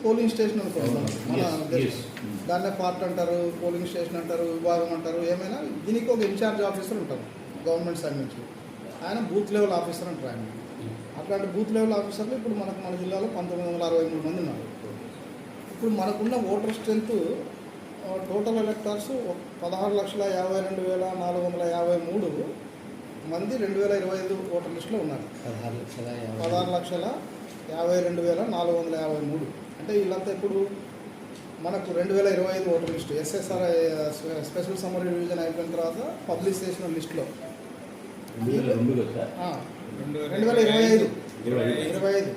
Polling station అనుకోండి మన దాన్నే పార్ట్ అంటారు, పోలింగ్ స్టేషన్ అంటారు, విభాగం అంటారు, ఏమైనా దీనికి ఒక ఇన్ఛార్జ్ ఆఫీసర్ ఉంటారు గవర్నమెంట్ సైడ్ నుంచి. ఆయన బూత్ లెవెల్ ఆఫీసర్ అంటారు ఆయన. అట్లాంటి బూత్ లెవెల్ ఆఫీసర్లు ఇప్పుడు మన జిల్లాలో 1963 మంది ఉన్నారు. ఇప్పుడు మనకున్న ఓటర్ స్ట్రెంత్ టోటల్ ఎలక్టర్స్ 16,52,453 మంది 2025 ఓటర్ లిస్టులో ఉన్నారు. 16,52,453 అంటే వీళ్ళంతా ఇప్పుడు మనకు 2025 voter list SSR special summary revision అయిపోయిన తర్వాత పబ్లిష్ చేసిన లిస్టులో 2025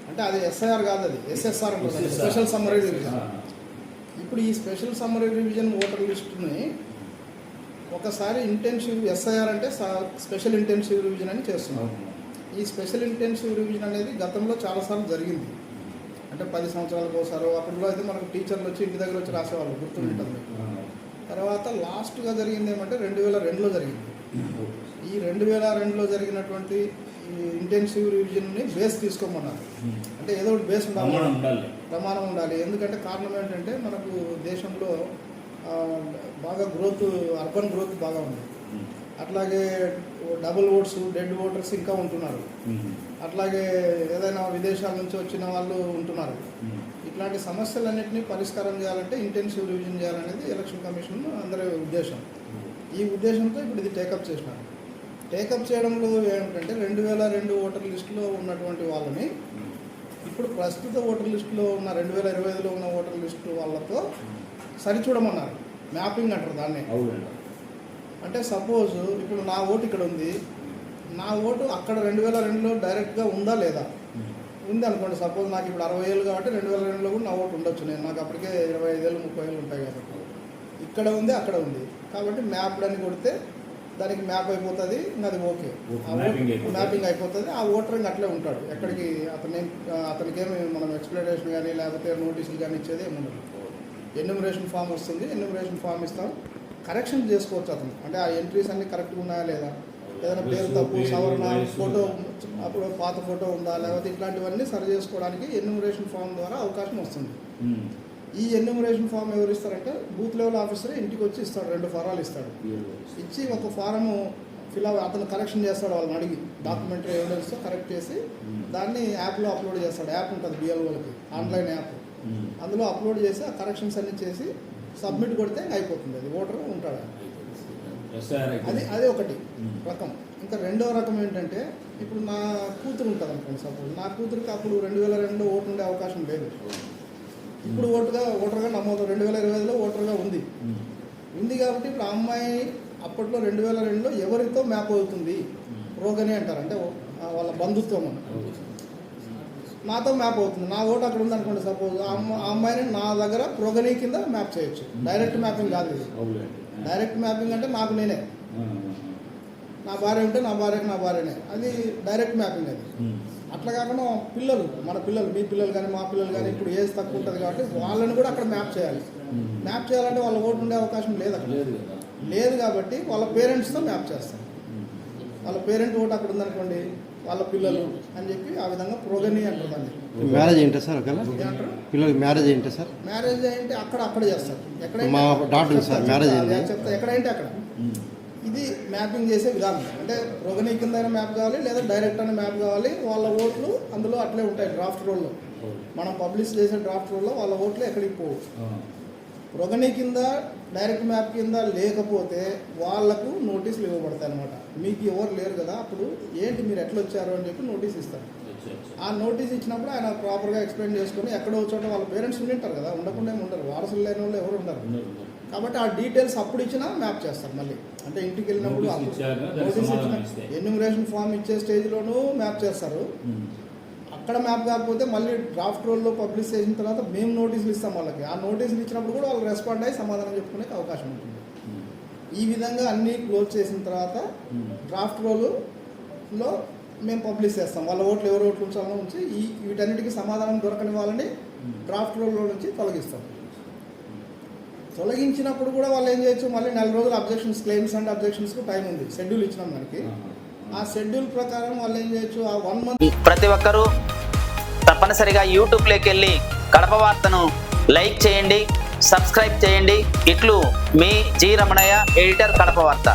అంటే అది ఎస్ఐఆర్ కాదు, అది ఎస్ఎస్ఆర్ ఉంటుంది, స్పెషల్ సమ్మరీ రివిజన్. ఇప్పుడు ఈ స్పెషల్ సమ్మరీ రివిజన్ ఓటర్ లిస్టుని ఒకసారి ఇంటెన్సివ్ ఎస్ఐఆర్ అంటే స్పెషల్ ఇంటెన్సివ్ రివిజన్ అని చేస్తున్నాం. ఈ స్పెషల్ ఇంటెన్సివ్ రివిజన్ అనేది గతంలో చాలాసార్లు జరిగింది. అంటే 10 సంవత్సరాలకు ఒకసారి. అప్పట్లో అయితే మనకు టీచర్లు వచ్చి ఇంటి దగ్గర వచ్చి రాసేవాళ్ళు, గుర్తుంటుంది. తర్వాత లాస్ట్గా జరిగింది ఏమంటే 2002లో జరిగింది. ఈ 2002లో జరిగినటువంటి ఇంటెన్సివ్ రివిజన్ని బేస్ తీసుకోమన్నారు. అంటే ఏదో ఒకటి బేస్ ప్రమాణం ఉండాలి. ఎందుకంటే కారణం ఏంటంటే మనకు దేశంలో బాగా గ్రోత్, అర్బన్ గ్రోత్ బాగా ఉంది. అట్లాగే డబుల్ ఓట్స్, డెడ్ ఓటర్స్ ఇంకా ఉంటున్నారు. అట్లాగే ఏదైనా విదేశాల నుంచి వచ్చిన వాళ్ళు ఉంటున్నారు. ఇట్లాంటి సమస్యలన్నింటినీ పరిష్కారం చేయాలంటే ఇంటెన్సివ్ రివిజన్ చేయాలనేది ఎలక్షన్ కమిషన్ అందరి ఉద్దేశం. ఈ ఉద్దేశంతో ఇప్పుడు ఇది టేకప్ చేసినారు. టేకప్ చేయడంలో ఏమిటంటే 2002 ఓటర్ లిస్టులో ఉన్నటువంటి వాళ్ళని ఇప్పుడు ప్రస్తుత ఓటర్ లిస్టులో ఉన్న 2025లో ఉన్న ఓటర్ లిస్టు వాళ్ళతో సరిచూడమన్నారు. మ్యాపింగ్ అంటారు దాన్ని. అంటే సపోజ్ ఇప్పుడు నా ఓటు ఇక్కడ ఉంది, నా ఓటు అక్కడ 2002లో డైరెక్ట్గా ఉందా లేదా, ఉంది అనుకోండి. సపోజ్ నాకు ఇప్పుడు 60 ఏళ్ళు కాబట్టి 2002లో కూడా నా ఓటు ఉండొచ్చు. నాకు అప్పటికే 25 ఏళ్ళు 30 ఏళ్ళు ఉంటాయి కాబట్టి ఇక్కడ ఉంది, అక్కడ ఉంది కాబట్టి మ్యాప్డ్ అని కొడితే దానికి మ్యాప్ అయిపోతుంది. అది ఓకే, మ్యాపింగ్ అయిపోతుంది. ఆ ఓటర్ అట్లే ఉంటాడు. ఎక్కడికి అతనికేమి మనం ఎక్స్ప్లెనేషన్ కానీ లేకపోతే నోటీసులు కానీ ఇచ్చేది ఏమి ఉండదు. ఎన్యూమరేషన్ ఫామ్ వస్తుంది, ఎన్యూమరేషన్ ఫామ్ ఇస్తాం, కరెక్షన్ చేసుకోవచ్చు అతను. అంటే ఆ ఎంట్రీస్ అన్నీ కరెక్ట్గా ఉన్నాయా లేదా, ఏదైనా పేరు తప్పు, సవరణ, ఫోటో అప్పుడు పాత ఫోటో ఉందా, లేకపోతే ఇట్లాంటివన్నీ సరి చేసుకోవడానికి ఎన్యూమరేషన్ ఫామ్ ద్వారా అవకాశం వస్తుంది. ఈ ఎన్యూమరేషన్ ఫామ్ ఎవరు ఇస్తారంటే బూత్ లెవెల్ ఆఫీసర్ ఇంటికి వచ్చి ఇస్తాడు. 2 ఫారాలు ఇస్తాడు. ఇచ్చి ఒక ఫారము ఫిలప్ అతను కరెక్షన్ చేస్తాడు. వాళ్ళని అడిగి డాక్యుమెంటరీ ఎవిడెన్స్తో కరెక్ట్ చేసి దాన్ని యాప్లో అప్లోడ్ చేస్తాడు. యాప్ ఉంటుంది బిఎల్ఓలకి, ఆన్లైన్ యాప్. అందులో అప్లోడ్ చేసి ఆ కరెక్షన్స్ అన్ని చేసి సబ్మిట్ కొడితే అయిపోతుంది. అది ఓటర్ ఉంటాడు. అది ఒకటి రకం. ఇంకా రెండవ రకం ఏంటంటే ఇప్పుడు నా కూతురు ఉంటుంది అనుకోండి. సపోజ్ నా కూతురికి అప్పుడు 2002లో ఓటు ఉండే అవకాశం లేదు. ఇప్పుడు ఓటర్గా నమోదు 2025లో ఓటర్గా ఉంది కాబట్టి ఇప్పుడు ఆ అమ్మాయి అప్పట్లో 2002లో ఎవరితో మ్యాప్ అవుతుంది, ప్రోగని అంటారు. అంటే వాళ్ళ బంధుత్వం నాతో మ్యాప్ అవుతుంది. నా ఓటు అక్కడ ఉంది అనుకోండి. సపోజ్ ఆ అమ్మాయిని నా దగ్గర ప్రోగని కింద మ్యాప్ చేయొచ్చు. డైరెక్ట్ మ్యాపింగ్ కాదు ఇది. డైరెక్ట్ మ్యాపింగ్ అంటే నాకు నేనే, నా భార్య ఉంటే నా భార్యకి నా భార్యనే, అది డైరెక్ట్ మ్యాపింగ్. అది అట్లా కాకుండా పిల్లలు, మన పిల్లలు, మీ పిల్లలు కానీ మా పిల్లలు కానీ ఇప్పుడు ఏజ్ తక్కువ ఉంటుంది కాబట్టి వాళ్ళని కూడా అక్కడ మ్యాప్ చేయాలి. మ్యాప్ చేయాలంటే వాళ్ళ ఓటు ఉండే అవకాశం లేదు అక్కడ, లేదు కాబట్టి వాళ్ళ పేరెంట్స్తో మ్యాప్ చేస్తారు. వాళ్ళ పేరెంట్ ఓటు అక్కడ ఉందనుకోండి, వాళ్ళ పిల్లలు అని చెప్పి ఆ విధంగా ప్రోగని అంటారు దాన్ని. మ్యారేజ్ ఏంటి సార్? పిల్లలకి మ్యారేజ్ ఏంటి సార్? మ్యారేజ్ అంటే అక్కడ చేస్తారు. ఎక్కడైతే మా డాటర్ సార్ మ్యారేజ్ అయింది చెప్తా, ఎక్కడైతే అక్కడ. ఇది మ్యాపింగ్ చేసే విధానం. అంటే ప్రోగని కింద మ్యాప్ కావాలి లేదా డైరెక్ట్ అనే మ్యాప్ కావాలి. వాళ్ళ ఓట్లు అందులో అట్లే ఉంటాయి. డ్రాఫ్ట్ రోల్లో మనం పబ్లిష్ చేసే డ్రాఫ్ట్ రోల్లో వాళ్ళ ఓట్లు ఎక్కడికి పోవు. ప్రోగని కింద డైరెక్ట్ మ్యాప్ కింద లేకపోతే వాళ్లకు నోటీసులు ఇవ్వబడతాయి అనమాట. మీకు ఎవరు లేరు కదా, అప్పుడు ఏంటి మీరు ఎట్లా వచ్చారు అని చెప్పి నోటీస్ ఇస్తారు. ఆ నోటీస్ ఇచ్చినప్పుడు ఆయన ప్రాపర్గా ఎక్స్ప్లెయిన్ చేసుకుని ఎక్కడో చోట వాళ్ళ పేరెంట్స్ ఉండింటారు కదా, ఉండకుండా ఉండరు, వారసులు లేని వాళ్ళు ఎవరు ఉండరు. కాబట్టి ఆ డీటెయిల్స్ అప్పుడు ఇచ్చినా మ్యాప్ చేస్తారు. మళ్ళీ అంటే ఇంటికి వెళ్ళినప్పుడు నోటీస్ ఇచ్చిన ఎన్యూమరేషన్ ఫామ్ ఇచ్చే స్టేజ్లోనూ మ్యాప్ చేస్తారు. అక్కడ మ్యాప్ కాకపోతే మళ్ళీ డ్రాఫ్ట్ రోల్లో పబ్లిష్ చేసిన తర్వాత మేము నోటీసులు ఇస్తాం వాళ్ళకి. ఆ నోటీసులు ఇచ్చినప్పుడు కూడా వాళ్ళు రెస్పాండ్ అయ్యి సమాధానం చెప్పుకునే అవకాశం ఉంటుంది. ఈ విధంగా అన్నీ క్లోజ్ చేసిన తర్వాత డ్రాఫ్ట్ రోల్లో మేము పబ్లిష్ చేస్తాం. వాళ్ళ ఓట్లు ఎవరు ఓట్లు ఉంచాలో ఉంచి వీటన్నిటికీ సమాధానం దొరకని వాళ్ళని డ్రాఫ్ట్ రోల్లో నుంచి తొలగిస్తాం. తొలగించినప్పుడు కూడా వాళ్ళు ఏం చేయొచ్చు, మళ్ళీ 4 రోజులు అబ్జెక్షన్స్, క్లెయిమ్స్ అండ్ అబ్జెక్షన్స్కు టైం ఉంది. షెడ్యూల్ ఇచ్చినాం మనకి. ఆ షెడ్యూల్ ప్రకారం వాళ్ళు ఏం చేయొచ్చు, ఆ 1 మంత్ ప్రతి ఒక్కరూ తప్పనిసరిగా యూట్యూబ్లోకి వెళ్ళి కడప వార్తను లైక్ చేయండి, సబ్స్క్రైబ్ చేయండి. ఇట్లు మీ జి రమణయ్య, ఎడిటర్, కడప వార్త.